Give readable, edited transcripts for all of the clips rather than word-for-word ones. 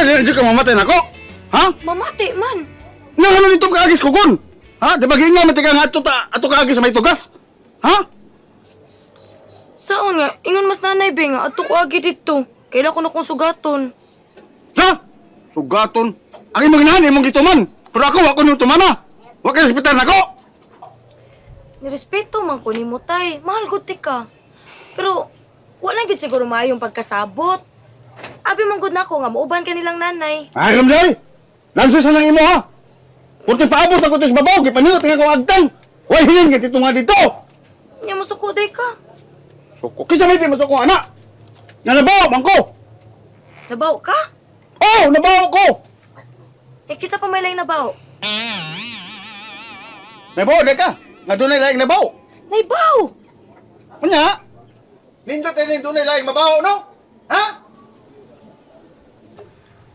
Dili ka mamatay nako. Ha? Mamati man. Nga ano nito kaagis ko kun? Ha? Di ba ginga man tika nga ato kaagis sa may tugas? Ha? Saan nga? Ingon mas nanay be nga. Ato ko agi dito. Kailan ko na kong sugaton. Ha? Sugaton. Ang imong inahan imong gituman. Pero ako wa ko nung tumana. Wa kay respetan nako. Nirespeto man ko ni mo tay. Mahal ko ka. Pero wala gid siguro maayong pagkasabot. Abi man gud nako nga mauban ka nilang nanay. Ay, kamday! Lansos na lang imo ha! Punti paabot ako ito sa babaw, kipanigot nga ko agtang! Huwag hingin ka dito nga dito! Nya masukuday ka. Suko, kisa may di mo ko anak! Nga nabaw, mangko! Nabaw ka? Oh, nabaw ko! Eh kisa pa may lain nabaw. Nabaw, di ka! Nga doon ay laing nabaw! Naibaw! Kanya? Nindot ay doon ay laing mabaw, no? Ha?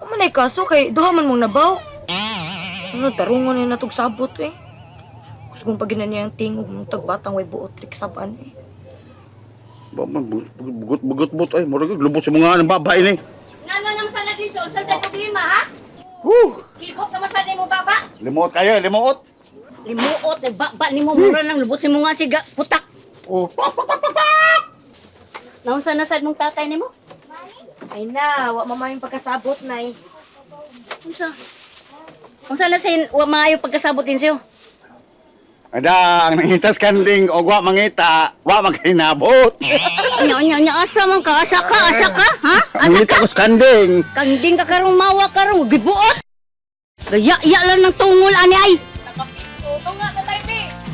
Manay kaso kay duha man mong nabaw. Sunod tarungon ni natog sabot eh. Gusto kong paginan niya ang tingog mong tagbatang way buot trik saban eh. Bugot-bugot ay, murag lubos sa mga ng babae ni. Ngano nang salad din sa problema, ha? Kibot ka masanay mo, baba? Limuot kayo, limuot! Limuot, ba ni mo, mura lang lubot si mo nga siga, putak. Oh, Naunsa na sad mong tatay ni mo? Ay na, wa mamayong pagkasabot nay. Unsa? Unsa na sin, wa maayo pagkasabot din siyo? Ada, ang nangitas kanding o wa mangita, wa maghinabot. Nya, asa man ka? Asa ka? Ha? Asa Mangita ka? ko sa kanding. Kanding ka karong mawa karong, gibuot. Gaya lang ng tungol, ani ay.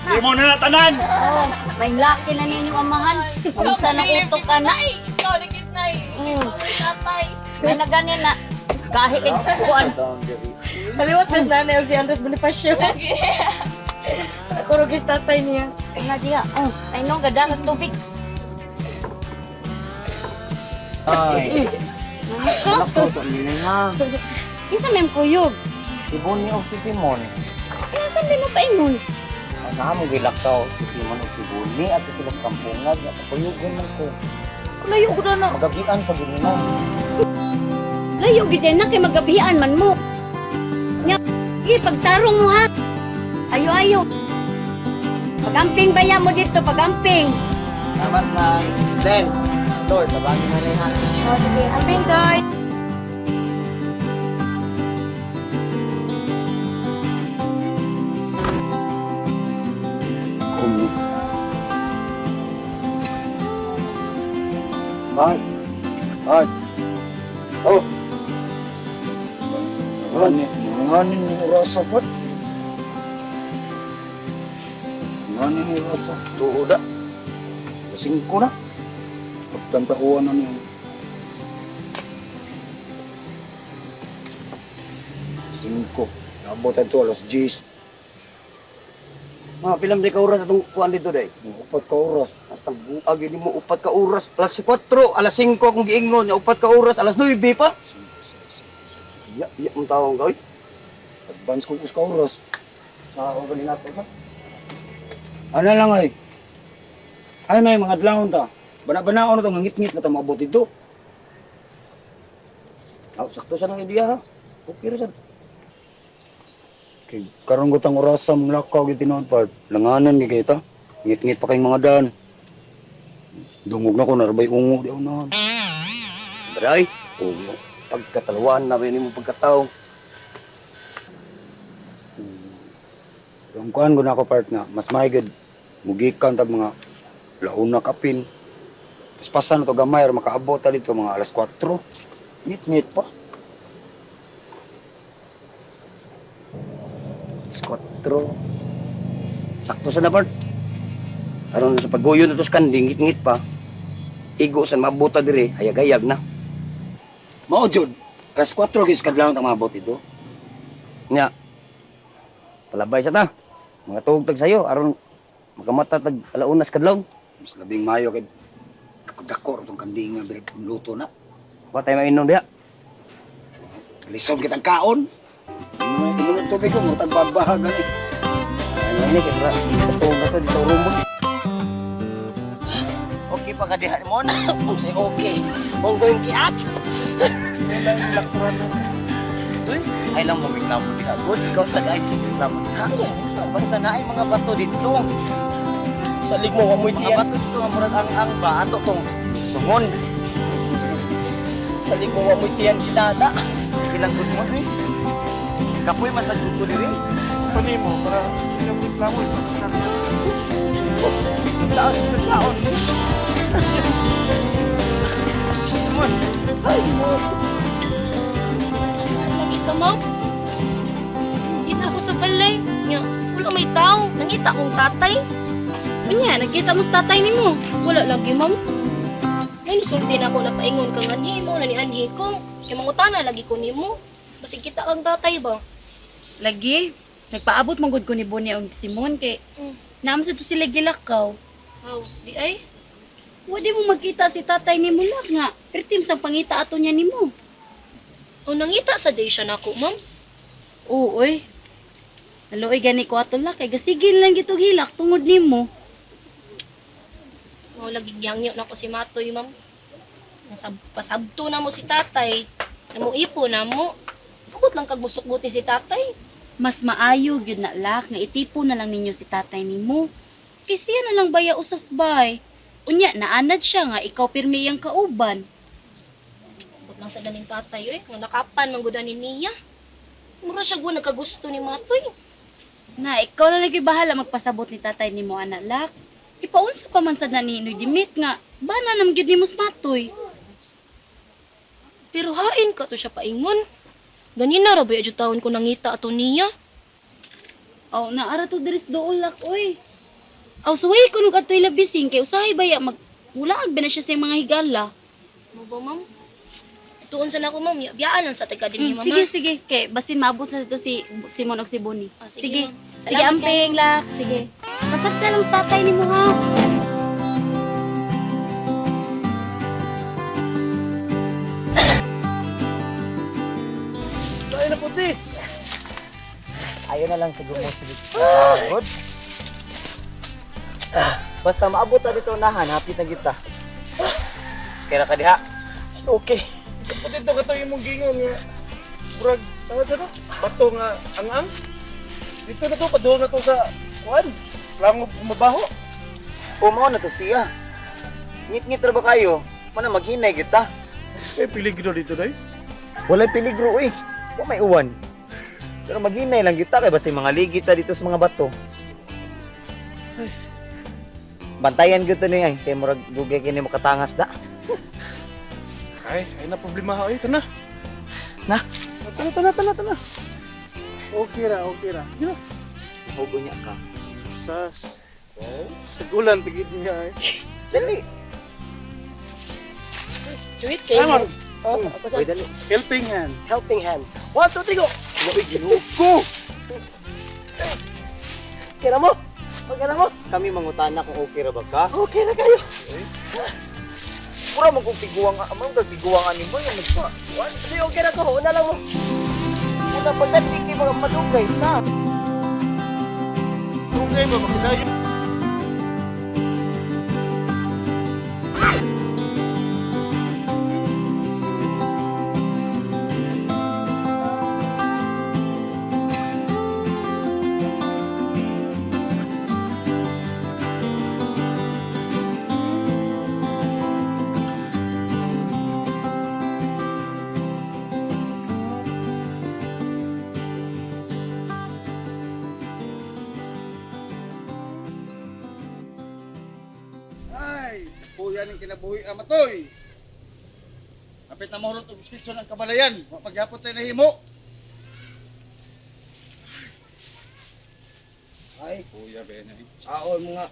Di mo na natanan. Oh, may laki na ninyong amahan. Unsa na utok ka na? Ikaw, likit na eh. Tatay. May naganin na. Kahit kuan. Kaliwat mas nanay og si Andres Bonifacio. Ako rugis tatay niya. Nga diya. Oh, ay no, gada kag tubig. Ay, Ko? ako sa minay ha. Kinsa may kuyog? Si Bonnie o si Simon. Kaya saan din mo paingon? Ang nahamong gilakaw si Simon o si Bonnie at sila sa kampungad. Napapayugan man ko. Layo ko na na. Magabian pa din na. Layo gid na kay magabihan man mo. Nya, sige pagtarong mo ha. Ayo. Pagamping baya mo dito, pagamping. Salamat man. Then, Lord, labangin mo na ha. Oh, sige, amping guys. Ay. Oh. Nganin ni rasa pot. Nganin ni rasa. Tuoda. Kasing ko na. Pagtantakuan na niya. Singko. Nabot ito alas 10. Mga pilam di ka oras atong kuan dito day. Upat ka oras. Hasta buag ini mo upat ka oras. Alas 4, alas 5 akong giingon. Ya upat ka oras, alas 9 pa. Ya mong tawang gawin. Advance ko ka oras. Sa ako galing nato na. Ano lang ay? Ay may mga adlawon ta. Bana-banaon na itong ngit-ngit na ito maabot dito. Sakto sa nang idea ha. Okay ra sad. Kay karon gutang orasam lakaw gi tinuod part. Langanan gi kita. Ngit-ngit pa kay mga daan. Dungog na ko narbay ungo di na. Daray, oh, pagkataluan na ni mo pagkatao. Yung kuan ko na ako part nga mas maigid mugikan tag mga launa kapin. Paspasan na to gamay or makaabot ta dito mga alas 4. Ngit-ngit pa. Squatro. Sakto sa napart. Aron sa pagguyo na to sa kanding, ngit-ngit pa. Igo sa mabuta dire, hayag-hayag na. Mao jud. Alas 4 gis kadlawon ta maabot dito. Nya. Palabay sa ta. Mga tugtag sayo aron makamata tag alaunas kadlaw. Mas labing mayo kay dako tong kanding nga luto na. Wa tay mainom diha. Lisod kitang kaon. Inom tubig ko murag babahag ani. Ano ni kaya katong na to dito rumbot. Okay pa ka diha mo na. Kung say okay. Kung going kiat. dito eh. Ay lang mareklamo diha. Good, ikaw sa ay sa reklamo diha. Basta na ay mga bato dito. Salig mo, wamoy Mga tiyan. bato dito nga murag ang ba ato tong sungon. Salig mo, wamoy tiyan, gidada. Ilang good mo eh. Kapoy masagod ko diri. Pani mo, para hindi na reklamo. Saan? Saan? Lagi ka, ma'am? Hindi na ako sa balay. Nya, wala may tao. Nangita akong tatay. Unya, nagkita mo sa tatay ni mo. Wala lagi, ma'am. May nusulti na ako na paingon kang anhi mo, na ni anhi ko. Kaya mangutana lagi ko ni mo. Basig kita kang tatay ba? Lagi, nagpaabot manggod ko ni Bonnie ang Simon kay naam sa to sila gilakaw. Wow, di ay? Wadi mo magkita si tatay ni mo lang nga. Pertim sang pangita ato niya nimo. O nangita sa day siya nako, ma'am. Oo, oy. Aloy gani ko ato la kay gasigin lang gitog hilak tungod nimo. O lagi gyangyo na ko si Matoy, ma'am. Pasabto na mo si tatay. Namo ipo na mo. Bukod lang kag musukbot ni si tatay. Mas maayo gyud na lak nga itipo na lang ninyo si tatay nimo. Kay siya na lang baya usas bay. Unya naanad siya nga ikaw pirmi yang kauban. Bukod lang sa daning tatay, eh. Nga nakapan manggudan ni niya. Mura siya gwa nagkagusto ni Matoy. Na ikaw na lagi bahala magpasabot ni tatay nimo anak lak. Ipaunsa pa man sad na ni Inoy Dimit nga bana nam gyud nimo Matoy. Pero hain ka to siya paingon. Ganina ra ba yung taon ko nangita ato niya? Aw naara to diris dool lak oy. Aw suway ko nung atoy labising kay usahay baya magulaag ba na siya sa mga higala. Mo ba, ma'am? Tuon sa nako, ma'am. Biyaan lang sa taga din ni mama. Sige sige kay basin maabot sa to si Simon og si Bonnie. Ah, Sige. ma'am. Sige Salamat amping lak. Sige. Pasab ka lang tatay nimo ha. Ay na puti. Ayaw na lang siguro mo sige. Good. Basta maabot na dito nahan, hapit na kita. Kaya ka diha. Okay. Puti ito ka ito yung mong gingon nga. Burag, tawad na to? Bato nga ang-ang. Dito na to, paduhol na to sa kuwan. Langob mabaho. Pumaw na to siya. Ngit-ngit ra ba kayo? Mana maghinay kita. Eh, piligro dito day. Walay peligro eh. Wa may uwan. Pero maghinay lang kita kay basta yung mga ligit ta dito sa mga bato. Bantayan gyud ni ay kay murag dugay kini mo katangas da. Ay na problema ha. Ito na. Na? Tana. Okay ra. Gino. Hugo niya ka. Sas. Segulan tigit niya eh. Dali. Sweet Amon. Oy dali. Helping hand. Helping hand. 1, 2, 3, go! Oy ginuko. Kira mo? Okay na mo? Kami mangutana kung okay ra ba ka? Okay na kayo. Pura mo kung tiguang amang tiguang ani mo yung nagpa. Sige, okay na ko. Una lang mo. Una pagdating kay mga madugay na. Okay ba magdayo? Ay, puyan ang kinabuhi amatoy. Kapit na mahulot og bispisyon ang kabalayan, mapagyapot tayo na himo. Ay, Kuya Benay. saon mo nga.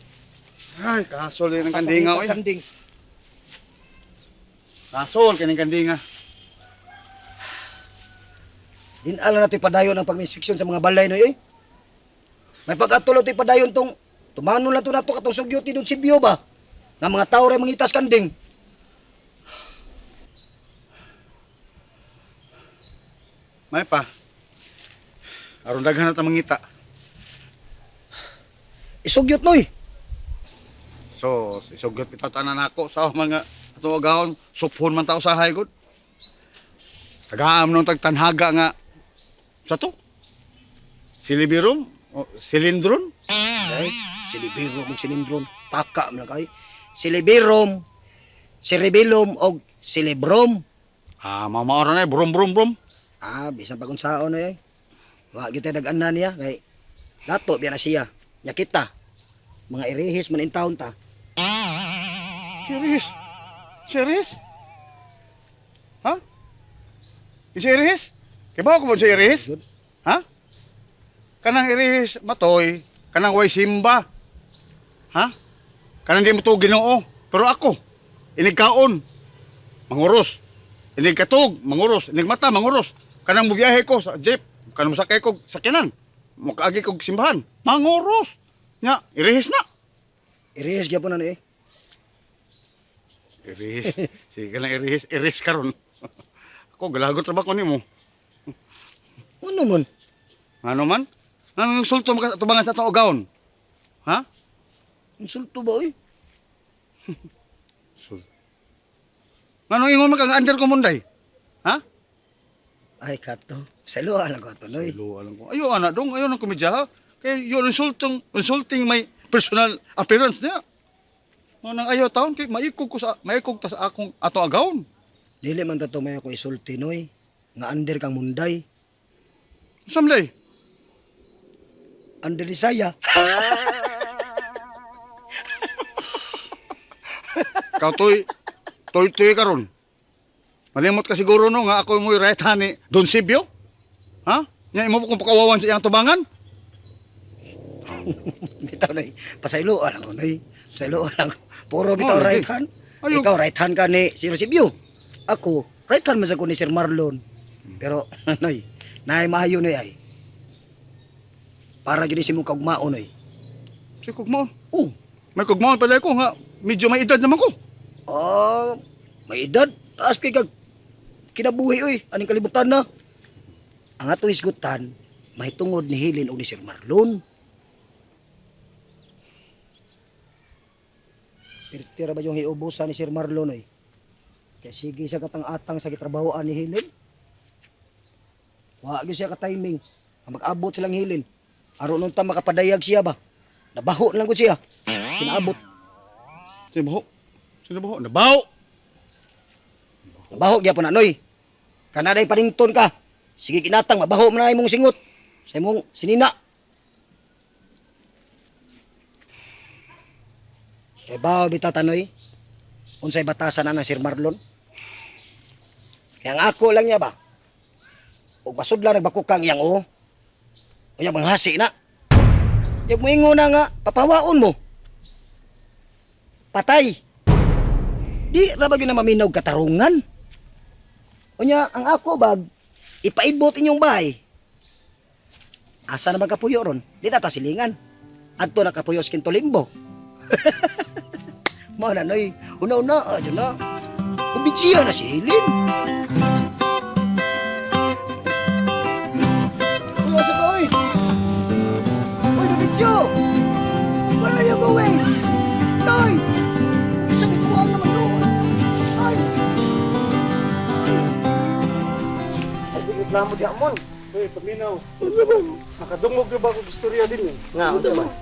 Ay, kasol yan ang kandinga oy. Kanding. Kasol kaning kandinga. Dinala nato padayon ang pagminspeksyon sa mga balay no eh. May pag-atulot padayon tong tumano lang to nato katong sugyo ti si Bio ba. Nga mga tao ray mangitas kanding. May pa. Aron daghan na ta mangita. Isugyot noy. So, isugot bitaw tanan nako sa mga atong agahon, suphon man ta usahay gud. Tagaam nung tagtanhaga nga Sa to? Silibirom? O, silindron? Ay, silibiro mong silindron. Taka mo na kay. Silibirom, cerebellum, o silibrom. Mamaora na brum brum brum. Bisan pag unsaon na eh. Wa gyud tay dag-anan niya kay dato biya na siya. Nya kita. Mga irihis man in town ta. Serious? Serious? Ha? Serious? Kibaw ko mo sa iris? Ha? Kanang iris matoy, kanang way simba. Ha? Kanang di mo to Ginoo. Pero ako, inigkaon, manguros. Inig katog, manguros. Inig mata, manguros. Kanang mubiyahe ko sa jeep, kanang musakay ko sa kinan. Mukaagi ko simbahan, manguros. Nya, irihis na. Irihis gyapon na eh. Iris. Sige lang iris. Iris karon. Ako, galagot ra ba ko nimo? Ano man? Ano man? Anong sulto mo tubangan sa tao gaon? Ha? Insulto ba oy? Anong ingon mo kang under ko munday? Ha? Ay kato. Sa luha lang ko to noy. Ilo alam ko. Ayo anak dong, ayo nang komedya ha. Kay yun insulting my personal appearance niya. Mo nang ayaw taon kay maikog ta sa akong ato agaon. Dili man to may ako isulti noy. Nga under kang munday. Samlay. Under ni saya. Toy karon. Malimot ka siguro no nga ako mo'y right hand ni Don Sibio. Ha? Nya imo kung pakawawan sa iyang tubangan? Bitaw noy. Pasayloan lang ko noy. Pasayloan lang. Puro bitaw Oh, right eh. hand. Ayun. Ikaw right hand ka ni Sir Sibyo. Ako right hand man sa ko ni Sir Marlon. Pero noy, naay maayo noy ay. Para gini si mong kagmao noy. Si kugmaon. Oh, May kugmaon pala ko nga medyo may edad naman ko. may edad. Taas kay kag kinabuhi oy. Aning kalibutan na. Ang ato isgutan, may tungod ni Hilin o ni Sir Marlon. Tira ba yung hiubusan ni Sir Marlon oy? Kaya sige siya katang-atang sa gitrabahoan ni Hilin. Wagi siya ka-timing. Mag-abot silang Hilin. Aron nung ta makapadayag siya ba? Nabaho na lang ko siya. Kinaabot. Sino baho? Nabaho. Mabaho gyapon na noy. Kanaday panington ka. Sige kinatang mabaho man na imong singot. Sa imong sinina. Kay bawo bitaw tanoy. Unsay batasan na ng Sir Marlon? Kaya ang ako lang niya ba? Og basod lang nagbakukang iyang o. Unya manghasi na. Yung moingon na nga papawaon mo. Patay. Di ra ba gyud na maminaw katarungan? Unya ang ako bag ipaibot inyong bahay. Asa naman kapuyo ron? Di ta silingan. Adto na kapuyo sa Kintolimbo. Mao na noy, una-una adyo na. Kumbinsiya na si Hilin. Kuya sa koy. Oy, Nabitsyo! Where are you going? Noy! Sa bituan naman doon. Ay! Ay, di reklamo di amon. Hoy, paminaw. Nakadungog na ba ako istorya din eh? Nga, unsa man?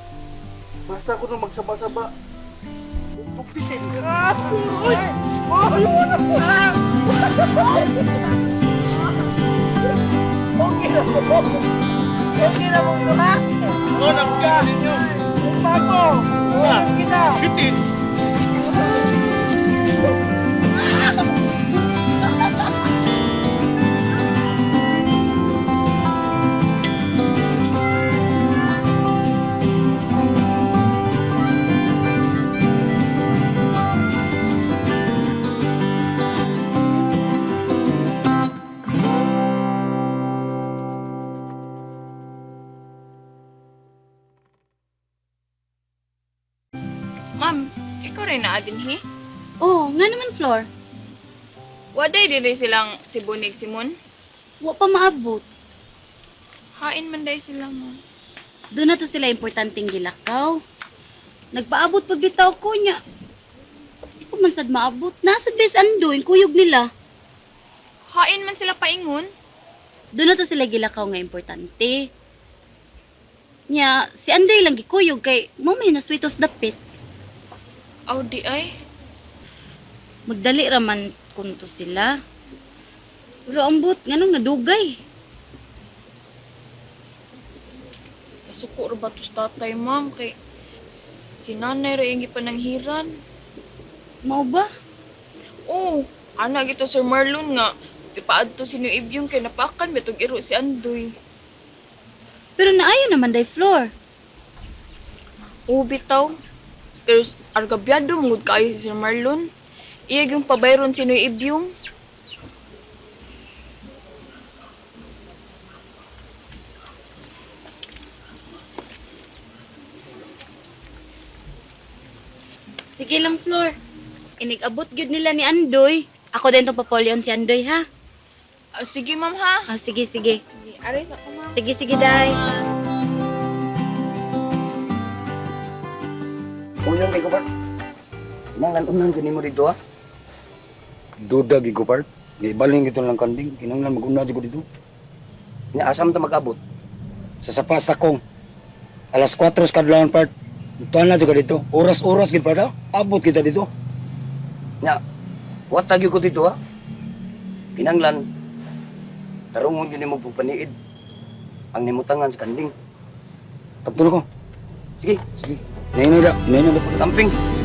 Basta ako nung magsaba-saba. Pagpitin. Okay na mong muna. Oo, nakikita ninyo. Bago. Kita. Bitin. Ma'am, ikaw rin na adinhi? Oh, nga naman, Flor. Waday diri silang si Bunig Simon? Wa pa maabot. Hain man day sila mo. Doon na to sila importanteng gilakaw. Nagpaabot pa bitaw ko niya. Di ko man sad maabot. Nasad bes andoy, kuyog nila. Hain man sila paingon? Doon na to sila gilakaw nga importante. Nya, si Andoy lang gikuyog kay mo may naswitos dapit. Aw di ay. Magdali raman kun to sila. Pero ambot, nganong nadugay. Masuko ra ba to sa tatay, ma'am? Kay si nanay ra yung gipananghiran. Mao ba? Oo, anak ito Sir Marlon nga. Ipaadto si New Ibyong kay napakan betog iro si Andoy. Pero naayo naman day floor. Oo, bitaw. Pero argabyado mungod kaayo si Sir Marlon. Iya yung pabayron si New Ibyong. Sige lang, floor. Inig-abot gyud nila ni Andoy. Ako din tong papolyon si Andoy, ha? Ah, sige, ma'am, ha? Ah, sige, sige. Sige, aray sa ko, ma'am. Sige, sige, day. Unang kay Gopart. Nangan-unan ko nimo dito ha. Duda gi Gopart. Gibaling gito lang kanding. Kinanglan mag-una ko dito. Nya asam ta mag-abot. Sa sapas akong alas 4 sa kadlawon part. Tuan na juga dito. Oras-oras gid para abot kita dito. Nya watag ko dito ha. Kinanglan tarungon yun mo pupaniid. Ang nimutangan sa kanding. Pagtulo ko. Sige, sige. Nino da pagtamping.